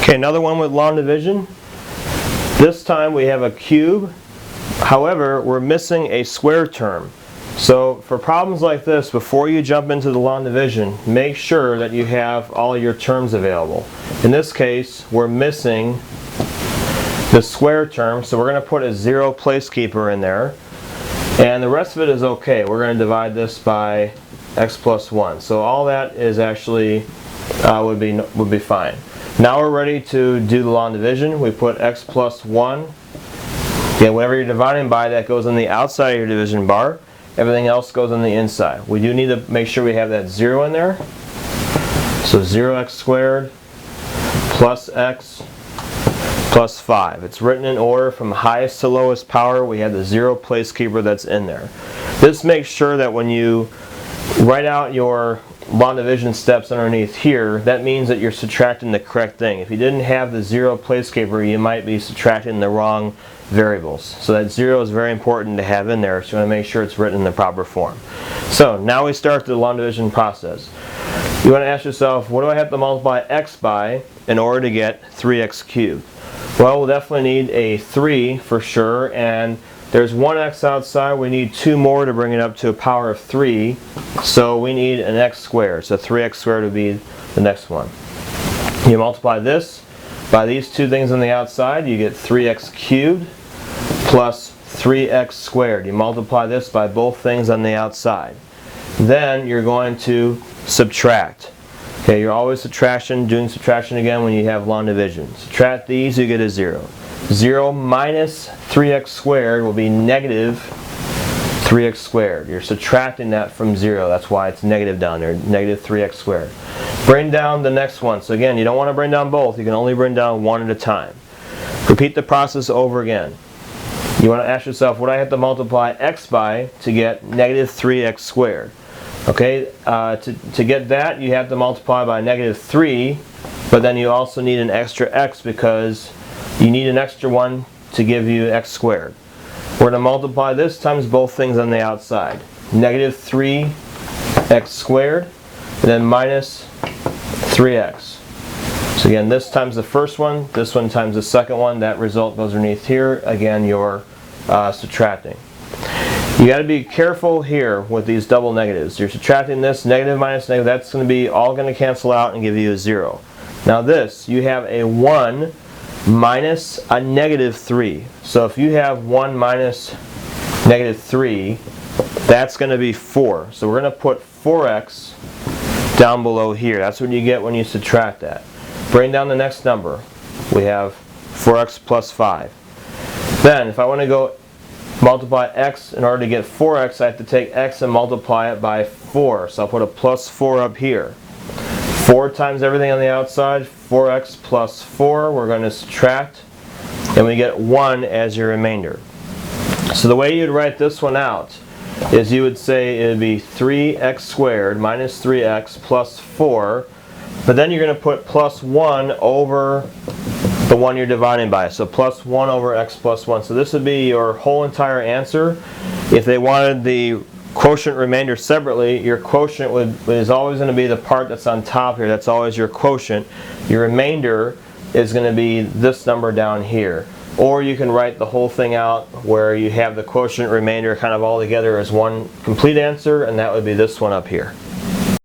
Okay, another one with long division. This time we have a cube. However, we're missing a square term. So for problems like this, before you jump into the long division, make sure that you have all your terms available. In this case, we're missing the square term, so we're going to put a 0 placekeeper in there. And the rest of it is okay. We're going to divide this by x plus 1. So all that is actually would be fine. Now we're ready to do the long division. We put x plus 1. Again, whatever you're dividing by, that goes on the outside of your division bar. Everything else goes on the inside. We do need to make sure we have that 0 in there. So 0x squared plus x plus 5. It's written in order from highest to lowest power. We have the 0 placekeeper that's in there. This makes sure that when you write out your long division steps underneath here, that means that you're subtracting the correct thing. If you didn't have the 0 placekeeper, you might be subtracting the wrong variables. So that 0 is very important to have in there, so you want to make sure it's written in the proper form. So now we start the long division process. You want to ask yourself, what do I have to multiply x by in order to get 3x cubed? Well, we'll definitely need a 3 for sure, and there's one x outside. We need 2 more to bring it up to a power of 3, so we need an x squared. So 3x squared would be the next one. You multiply this by these two things on the outside, you get 3x cubed plus 3x squared. You multiply this by both things on the outside. Then you're going to subtract. Okay, you're always doing subtraction again when you have long division. Subtract these, you get a 0. 0 minus 3x squared will be negative 3x squared. You're subtracting that from 0. That's why it's negative down there, negative 3x squared. Bring down the next one. So again, you don't want to bring down both. You can only bring down one at a time. Repeat the process over again. You want to ask yourself, what do I have to multiply x by to get negative 3x squared? Okay, to get that, you have to multiply by negative 3, but then you also need an extra x because you need an extra one to give you x squared. We're going to multiply this times both things on the outside. Negative 3x squared, and then minus 3x. So again, this times the first one, this one times the second one. That result goes underneath here. Again, you're subtracting. You got to be careful here with these double negatives. You're subtracting this, negative minus negative, that's going to be all going to cancel out and give you a 0. Now this, you have a 1 minus a negative 3. So if you have 1 minus negative 3, that's going to be 4. So we're going to put 4x down below here. That's what you get when you subtract that. Bring down the next number. We have 4x plus 5. Then if I want to go multiply x in order to get 4x, I have to take x and multiply it by 4. So I'll put a plus 4 up here. 4 times everything on the outside, 4x plus 4. We're going to subtract, and we get 1 as your remainder. So the way you'd write this one out is you would say it would be 3x squared minus 3x plus 4, but then you're going to put plus 1 over the one you're dividing by. So plus 1 over x plus 1. So this would be your whole entire answer. If they wanted the quotient remainder separately, your quotient is always going to be the part that's on top here. That's always your quotient. Your remainder is going to be this number down here. Or you can write the whole thing out where you have the quotient remainder kind of all together as one complete answer, and that would be this one up here.